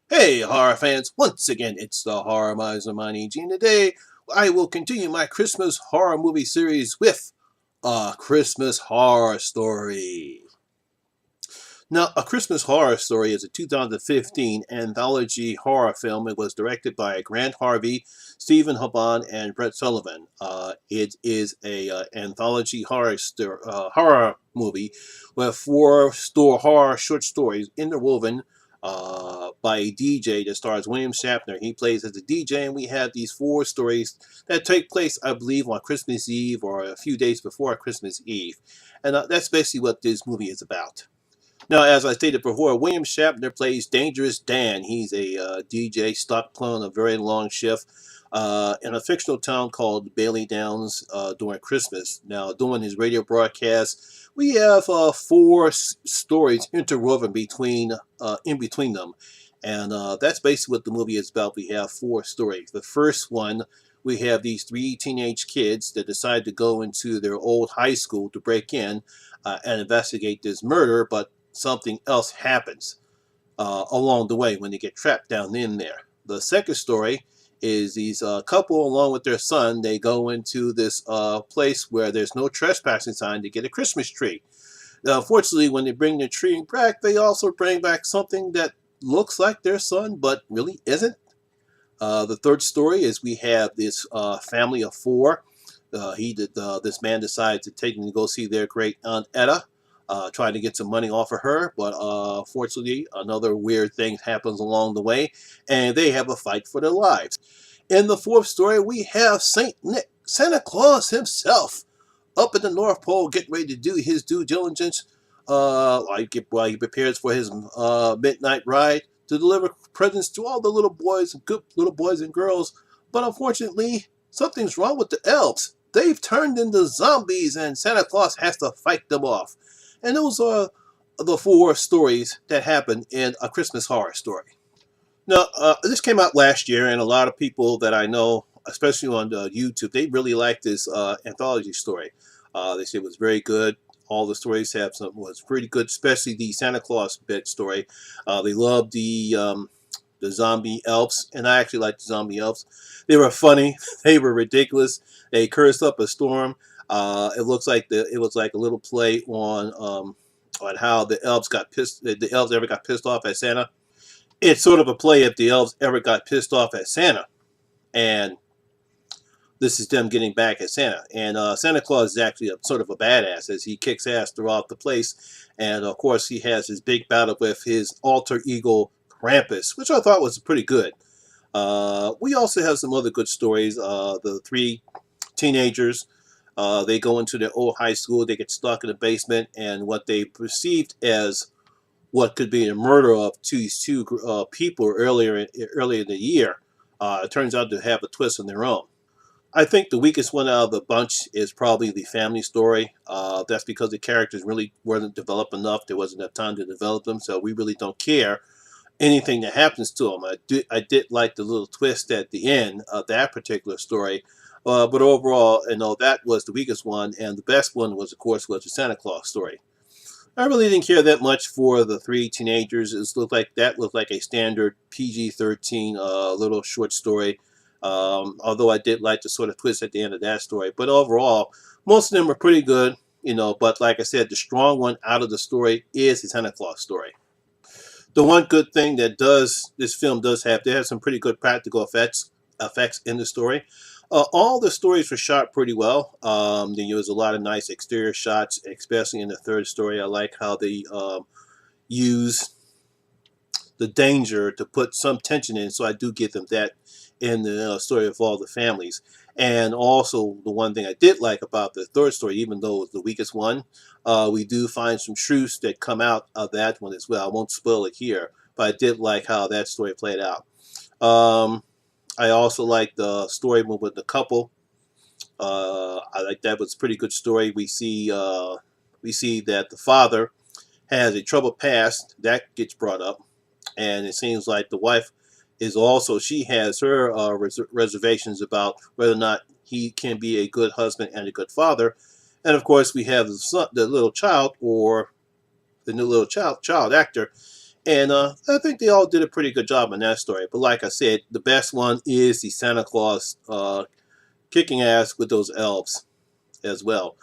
Hey, horror fans! Once again, it's the Horror Miser Money Gene. Today, I will continue my Christmas horror movie series with A Christmas Horror Story. Now, A Christmas Horror Story is a 2015 anthology horror film. It was directed by Grant Harvey, Stephen Haban, and Brett Sullivan. It is a anthology horror movie with horror short stories interwoven by a DJ that stars William Shatner. He plays as a DJ, and we have these four stories that take place, I believe, on Christmas Eve or a few days before Christmas Eve. And that's basically what this movie is about. Now, as I stated before, William Shatner plays Dangerous Dan. He's a DJ stuck pulling a very long shift in a fictional town called Bailey Downs during Christmas. Now, during his radio broadcast, we have four stories interwoven in between them, and that's basically what the movie is about. We have four stories. The first one, we have these three teenage kids that decide to go into their old high school to break in and investigate this murder, but something else happens along the way when they get trapped down in there. The second story is these couple, along with their son, they go into this place where there's no trespassing sign to get a Christmas tree. Now, unfortunately, when they bring the tree back, they also bring back something that looks like their son, but really isn't. The third story is we have this family of four. This man decides to take them to go see their great aunt Etta, trying to get some money off of her, but fortunately, another weird thing happens along the way, and they have a fight for their lives. In the fourth story, we have Saint Nick, Santa Claus himself, up at the North Pole, getting ready to do his due diligence while he prepares for his midnight ride to deliver presents to all the little boys and good little boys and girls. But unfortunately, something's wrong with the elves. They've turned into zombies, and Santa Claus has to fight them off. And those are the four stories that happen in A Christmas Horror Story. Now, this came out last year, and a lot of people that I know, especially on YouTube, they really like this anthology story. They say it was very good. All the stories have some was pretty good, especially the Santa Claus bit story. They loved the zombie elves, and I actually liked the zombie elves. They were funny. They were ridiculous. They cursed up a storm. It was like a little play on how the elves got pissed. The elves ever got pissed off at Santa. It's sort of a play if the elves ever got pissed off at Santa, and this is them getting back at Santa. And Santa Claus is actually sort of a badass as he kicks ass throughout the place. And of course, he has his big battle with his alter ego Krampus, which I thought was pretty good. We also have some other good stories. The three teenagers, they go into their old high school, they get stuck in the basement, and what they perceived as what could be a murder of these two people earlier in the year turns out to have a twist on their own. I think the weakest one out of the bunch is probably the family story. That's because the characters really weren't developed enough. There wasn't enough time to develop them, so we really don't care anything that happens to them. I did like the little twist at the end of that particular story, but overall, that was the weakest one, and the best one was, of course, was the Santa Claus story. I really didn't care that much for the three teenagers. That looked like a standard PG-13 little short story. Although I did like the sort of twist at the end of that story, but overall, most of them are pretty good. But like I said, the strong one out of the story is the Santa Claus story. The one good thing that this film does have, they have some pretty good practical effects in the story. All the stories were shot pretty well. There was a lot of nice exterior shots, especially in the third story. I like how they use the danger to put some tension in. So I do give them that in the story of all the families. And also, the one thing I did like about the third story, even though it's the weakest one, we do find some truths that come out of that one as well. I won't spoil it here, but I did like how that story played out. I also like the story with the couple. I like that was a pretty good story. We see that the father has a troubled past that gets brought up, and it seems like the wife is also she has her reservations about whether or not he can be a good husband and a good father. And of course, we have the little child or the new little child actor And I think they all did a pretty good job on that story. But like I said, the best one is the Santa Claus kicking ass with those elves as well.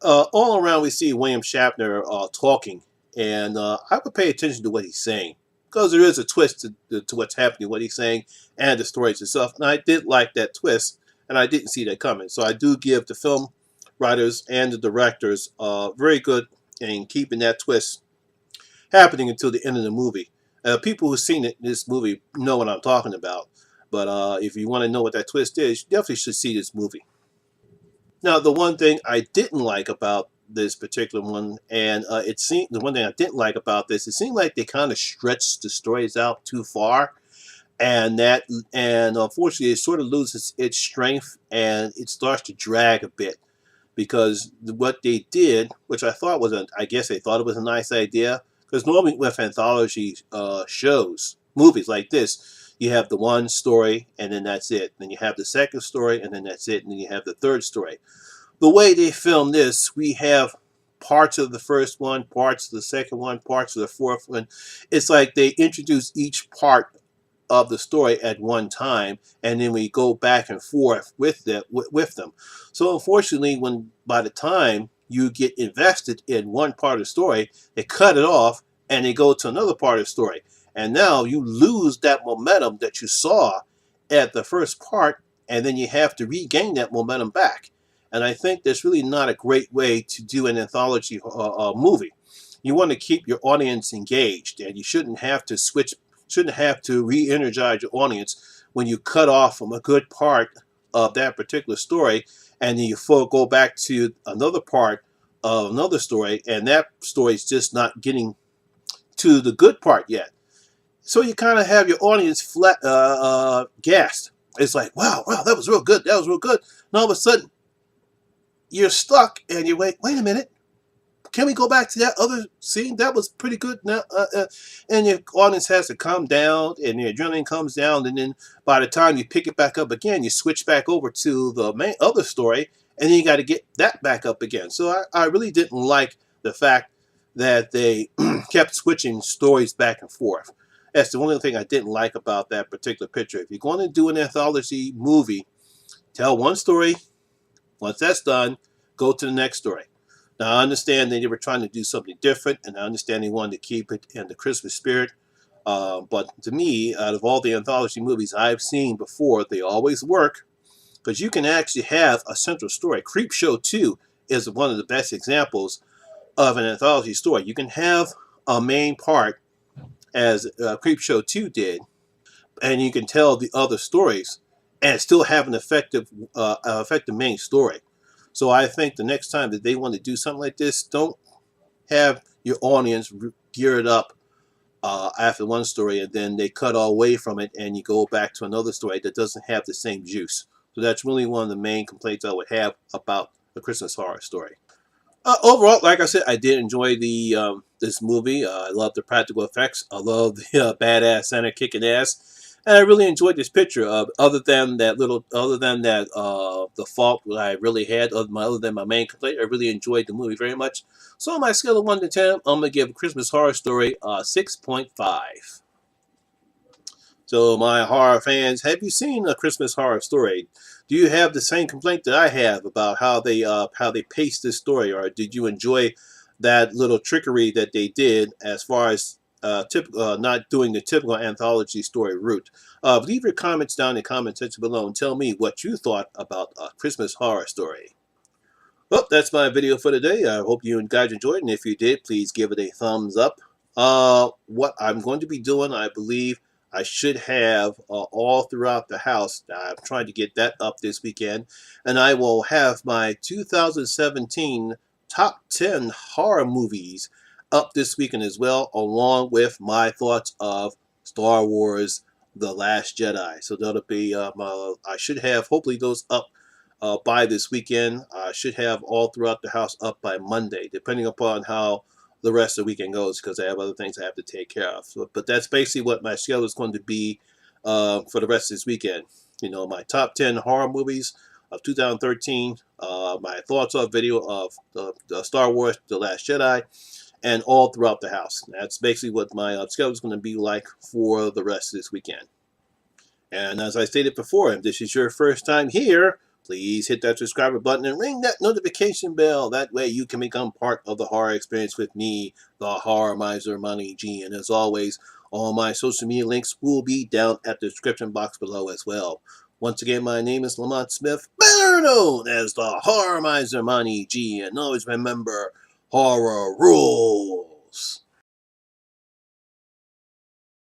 All around, we see William Shatner talking, and I would pay attention to what he's saying because there is a twist to what's happening, what he's saying, and the stories itself. And I did like that twist, and I didn't see that coming. So I do give the film writers and the directors very good in keeping that twist happening until the end of the movie. People who've seen this movie know what I'm talking about. But if you want to know what that twist is, you definitely should see this movie. Now, the one thing I didn't like about this particular one, and it seemed the one thing I didn't like about this, it seemed like they kind of stretched the stories out too far, and unfortunately, it sort of loses its strength and it starts to drag a bit because what they did, which I thought was I guess they thought it was a nice idea, because normally with anthology shows, movies like this, you have the one story and then that's it. Then you have the second story and then that's it. And then you have the third story. The way they filmed this, we have parts of the first one, parts of the second one, parts of the fourth one. It's like they introduce each part of the story at one time, and then we go back and forth with them. So unfortunately, when by the time you get invested in one part of the story, they cut it off and they go to another part of the story, and now you lose that momentum that you saw at the first part, and then you have to regain that momentum back. And I think that's really not a great way to do an anthology movie. You want to keep your audience engaged, and you shouldn't have to re-energize your audience when you cut off from a good part of that particular story, and then you go back to another part of another story, and that story is just not getting to the good part yet. So you kind of have your audience flat, gassed. It's like, wow, wow, that was real good, that was real good. And all of a sudden, you're stuck, and you wait a minute. Can we go back to that other scene? That was pretty good. Now, and your audience has to calm down, and the adrenaline comes down, and then by the time you pick it back up again, you switch back over to the main other story, and then you got to get that back up again. So I really didn't like the fact that they kept switching stories back and forth. That's the only thing I didn't like about that particular picture. If you're going to do an anthology movie, tell one story. Once that's done, go to the next story. Now, I understand that they were trying to do something different, and I understand they wanted to keep it in the Christmas spirit. But to me, out of all the anthology movies I've seen before, they always work because you can actually have a central story. Creepshow 2 is one of the best examples of an anthology story. You can have a main part, as Creepshow 2 did, and you can tell the other stories and still have an effective main story. So I think the next time that they want to do something like this, don't have your audience geared up after one story and then they cut away from it and you go back to another story that doesn't have the same juice. So that's really one of the main complaints I would have about A Christmas Horror Story. Overall, like I said, I did enjoy the this movie. I love the practical effects. I love the badass Santa kicking ass, and I really enjoyed this picture. Other than that, the fault that I really had, other than my main complaint, I really enjoyed the movie very much. So on my scale of 1 to 10, I'm gonna give A Christmas Horror Story 6.5. So, my horror fans, have you seen A Christmas Horror Story? Do you have the same complaint that I have about how they paced this story, or did you enjoy that little trickery that they did as far as not doing the typical anthology story route? Leave your comments down in the comment section below and tell me what you thought about A Christmas Horror Story. Well, that's my video for today. I hope you guys enjoyed it, and if you did, please give it a thumbs up. What I'm going to be doing, I believe, I should have all throughout the house. I'm trying to get that up this weekend, and I will have my 2017 top 10 horror movies up this weekend as well, along with my thoughts of Star Wars: The Last Jedi. So that'll be I should have hopefully those up by this weekend. I should have all throughout the house up by Monday, depending upon how the rest of the weekend goes, because I have other things I have to take care of. So, but that's basically what my schedule is going to be for the rest of this weekend. You know, my top 10 horror movies of 2013, my thoughts on video of the Star Wars: The Last Jedi, and all throughout the house. That's basically what my schedule is going to be like for the rest of this weekend. And as I stated before, if this is your first time here, please hit that subscriber button and ring that notification bell. That way you can become part of the horror experience with me, the Horror Miser Money G. And as always, all my social media links will be down at the description box below as well. Once again, my name is Lamont Smith, better known as the Horror Miser Money G. And always remember, horror rules.